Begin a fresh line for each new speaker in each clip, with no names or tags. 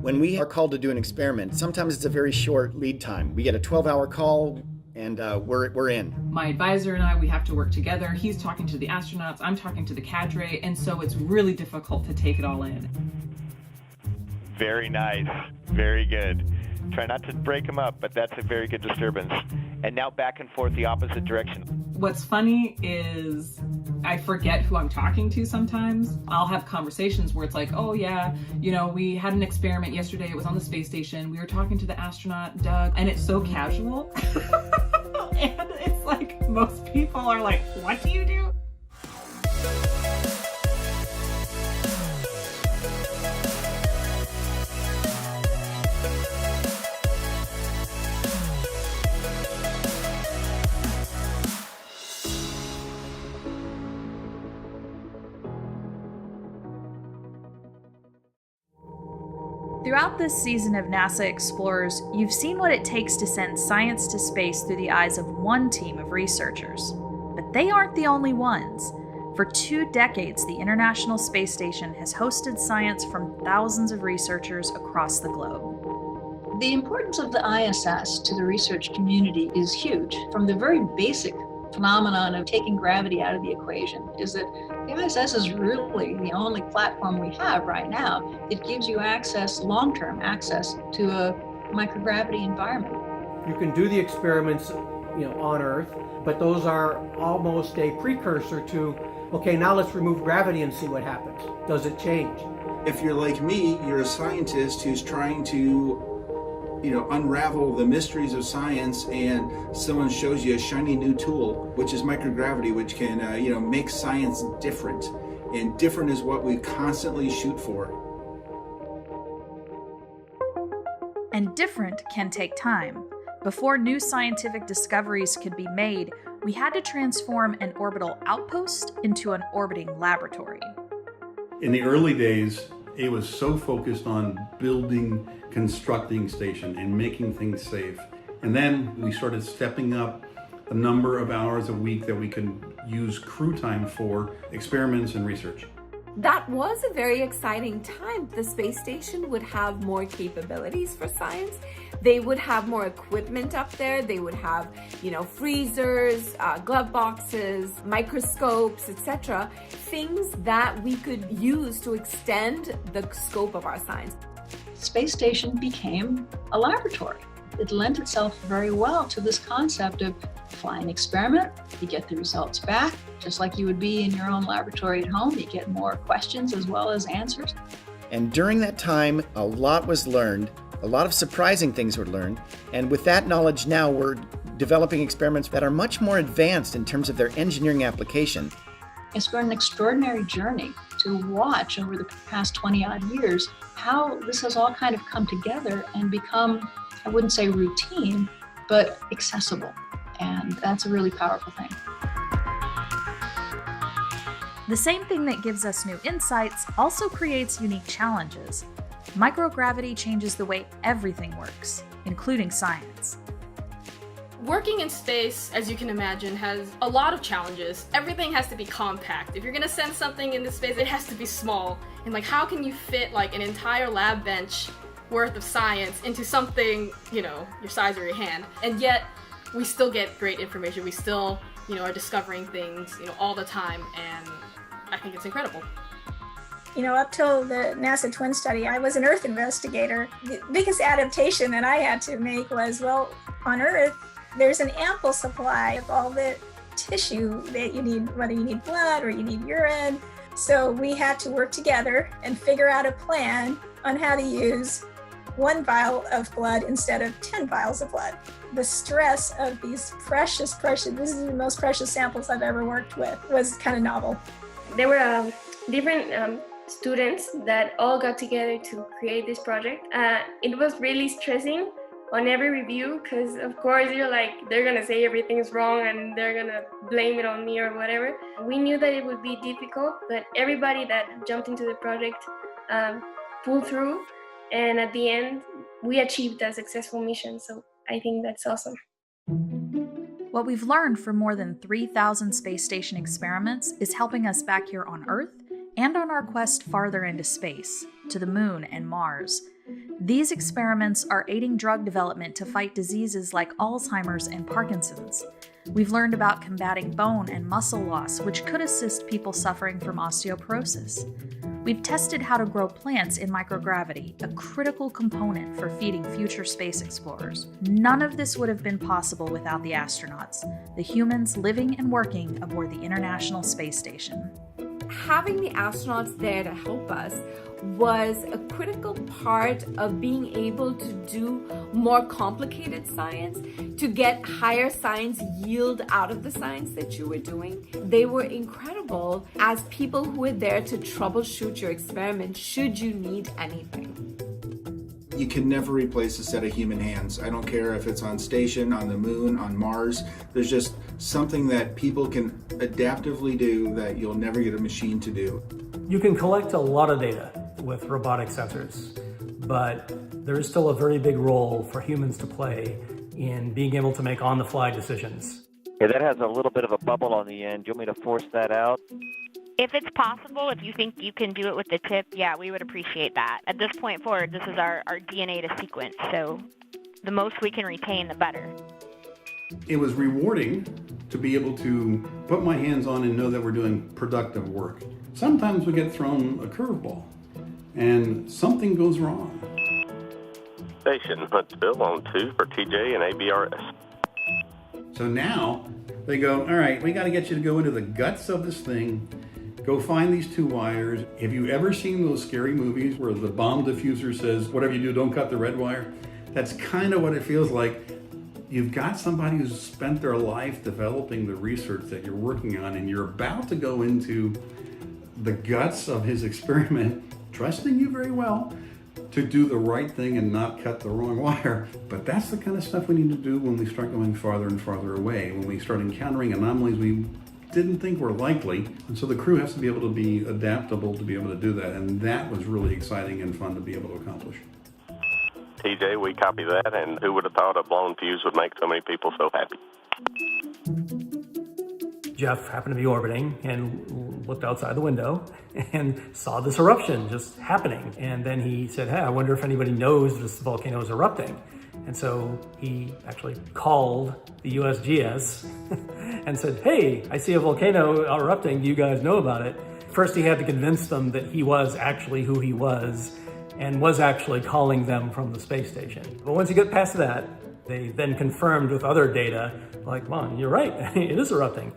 When we are called to do an experiment, sometimes it's a very short lead time. We get a 12-hour call and we're in.
My advisor and I, we have to work together. He's talking to the astronauts, I'm talking to the cadre, and so it's really difficult to take it all in.
Very nice, very good. Try not to break them up, but that's a very good disturbance. And now back and forth the opposite direction.
What's funny is I forget who I'm talking to sometimes. I'll have conversations where it's like, oh yeah, we had an experiment yesterday. It was on the space station. We were talking to the astronaut, Doug, and it's so casual. And it's like, most people are like, what do you do?
Throughout this season of NASA Explorers, you've seen what it takes to send science to space through the eyes of one team of researchers. But they aren't the only ones. For 2 decades, the International Space Station has hosted science from thousands of researchers across the globe.
The importance of the ISS to the research community is huge. From the very basic phenomenon of taking gravity out of the equation is that the ISS is really the only platform we have right now. It gives you access, long-term access, to a microgravity environment.
You can do the experiments, on Earth, but those are almost a precursor to, okay, now let's remove gravity and see what happens. Does it change?
If you're like me, you're a scientist who's trying to unravel the mysteries of science, and someone shows you a shiny new tool, which is microgravity, which can, make science different. And different is what we constantly shoot for.
And different can take time. Before new scientific discoveries could be made, we had to transform an orbital outpost into an orbiting laboratory.
In the early days, it was so focused on building, constructing station and making things safe. And then we started stepping up the number of hours a week that we can use crew time for experiments and research.
That was a very exciting time. The space station would have more capabilities for science. They would have more equipment up there. They would have, freezers, glove boxes, microscopes, etc. Things that we could use to extend the scope of our science.
Space station became a laboratory. It lent itself very well to this concept of fly an experiment, you get the results back, just like you would be in your own laboratory at home. You get more questions as well as answers.
And during that time, a lot was learned. A lot of surprising things were learned. And with that knowledge now, we're developing experiments that are much more advanced in terms of their engineering application.
It's been an extraordinary journey to watch over the past 20-odd years how this has all kind of come together and become, I wouldn't say routine, but accessible. And that's a really powerful thing.
The same thing that gives us new insights also creates unique challenges. Microgravity changes the way everything works, including science.
Working in space, as you can imagine, has a lot of challenges. Everything has to be compact. If you're gonna send something into space, it has to be small. And how can you fit an entire lab bench worth of science into something, your size of your hand? And yet, we still get great information. We still, are discovering things, all the time, and I think it's incredible.
Up till the NASA twin study, I was an Earth investigator. The biggest adaptation that I had to make was, on Earth, there's an ample supply of all the tissue that you need, whether you need blood or you need urine. So we had to work together and figure out a plan on how to use 1 vial of blood instead of 10 vials of blood. The stress of these precious, this is the most precious samples I've ever worked with, was kind of novel.
There were different students that all got together to create this project. It was really stressing on every review because, of course, you're they're gonna say everything's wrong and they're gonna blame it on me or whatever. We knew that it would be difficult, but everybody that jumped into the project pulled through. And at the end, we achieved a successful mission. So I think that's awesome.
What we've learned from more than 3,000 space station experiments is helping us back here on Earth and on our quest farther into space. to the Moon and Mars. These experiments are aiding drug development to fight diseases like Alzheimer's and Parkinson's. We've learned about combating bone and muscle loss, which could assist people suffering from osteoporosis. We've tested how to grow plants in microgravity, a critical component for feeding future space explorers. None of this would have been possible without the astronauts, the humans living and working aboard the International Space Station.
Having the astronauts there to help us was a critical part of being able to do more complicated science, to get higher science yield out of the science that you were doing. They were incredible as people who were there to troubleshoot your experiment should you need anything.
You can never replace a set of human hands. I don't care if it's on station, on the moon, on Mars. There's just something that people can adaptively do that you'll never get a machine to do.
You can collect a lot of data with robotic sensors, but there is still a very big role for humans to play in being able to make on-the-fly decisions.
Yeah, that has a little bit of a bubble on the end. Do you want me to force that out?
If it's possible, if you think you can do it with the tip, yeah, we would appreciate that. At this point forward, this is our DNA to sequence, so the most we can retain, the better.
It was rewarding to be able to put my hands on and know that we're doing productive work. Sometimes we get thrown a curveball and something goes wrong.
Station, Huntsville on 2 for TJ and ABRS.
So now they go, all right, we got to get you to go into the guts of this thing, go find these 2 wires. Have you ever seen those scary movies where the bomb diffuser says, whatever you do, don't cut the red wire? That's kind of what it feels like. You've got somebody who's spent their life developing the research that you're working on, and you're about to go into the guts of his experiment, trusting you very well to do the right thing and not cut the wrong wire. But that's the kind of stuff we need to do when we start going farther and farther away, when we start encountering anomalies we didn't think were likely. And so the crew has to be able to be adaptable to be able to do that. And that was really exciting and fun to be able to accomplish.
TJ, we copy that, and who would have thought a blown fuse would make so many people so happy?
Jeff happened to be orbiting and looked outside the window and saw this eruption just happening. And then he said, hey, I wonder if anybody knows this volcano is erupting. And so he actually called the USGS and said, hey, I see a volcano erupting. Do you guys know about it? First, he had to convince them that he was actually who he was and was actually calling them from the space station. But once you get past that, they then confirmed with other data, like, well, you're right, it is erupting.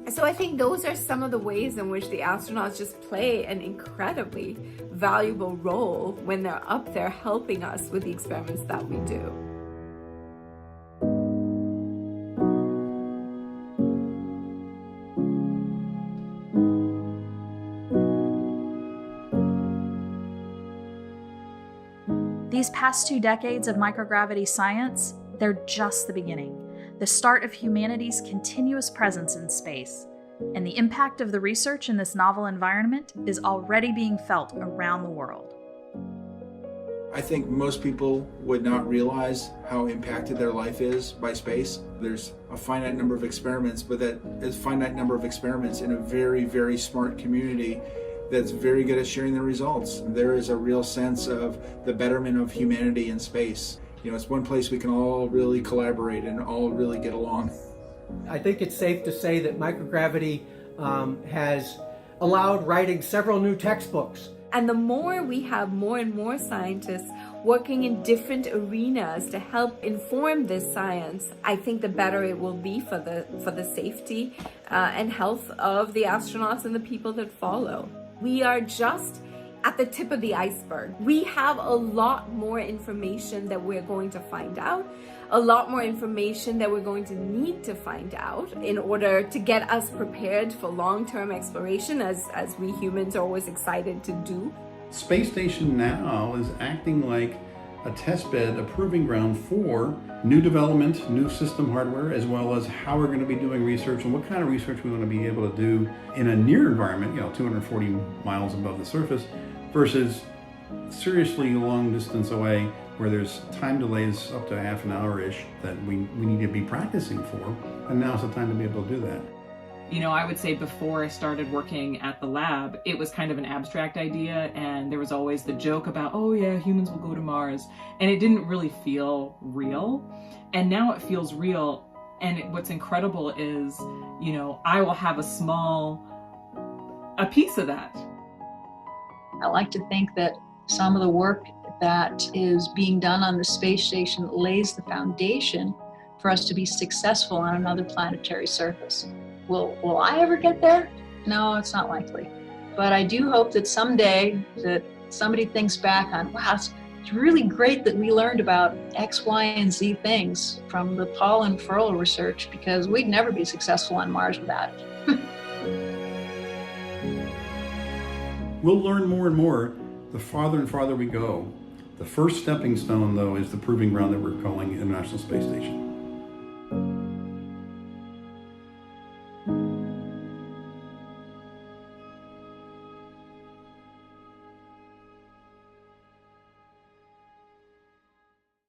So I think those are some of the ways in which the astronauts just play an incredibly valuable role when they're up there helping us with the experiments that we do.
These past 2 decades of microgravity science, they're just the beginning. The start of humanity's continuous presence in space. And the impact of the research in this novel environment is already being felt around the world.
I think most people would not realize how impacted their life is by space. There's a finite number of experiments, but that is a finite number of experiments in a very, very smart community that's very good at sharing the results. There is a real sense of the betterment of humanity in space. You know, it's one place we can all really collaborate and all really get along.
I think it's safe to say that microgravity has allowed writing several new textbooks.
And the more we have more and more scientists working in different arenas to help inform this science, I think the better it will be for the safety and health of the astronauts and the people that follow. We are just at the tip of the iceberg. We have a lot more information that we're going to find out, a lot more information that we're going to need to find out in order to get us prepared for long-term exploration, as we humans are always excited to do.
Space Station now is acting like a test bed, a proving ground for new development, new system hardware, as well as how we're going to be doing research and what kind of research we want to be able to do in a near environment, 240 miles above the surface, versus seriously long distance away where there's time delays up to half an hour-ish that we need to be practicing for. And now's the time to be able to do that.
You know, I would say before I started working at the lab, it was kind of an abstract idea, and there was always the joke about, oh yeah, humans will go to Mars, and it didn't really feel real. And now it feels real, and what's incredible is, you know, I will have a piece of that.
I like to think that some of the work that is being done on the space station lays the foundation for us to be successful on another planetary surface. Will I ever get there? No, it's not likely. But I do hope that someday that somebody thinks back on, wow, it's really great that we learned about X, Y, and Z things from the Paul and Ferl research, because we'd never be successful on Mars without it.
We'll learn more and more the farther and farther we go. The first stepping stone, though, is the proving ground that we're calling International Space Station.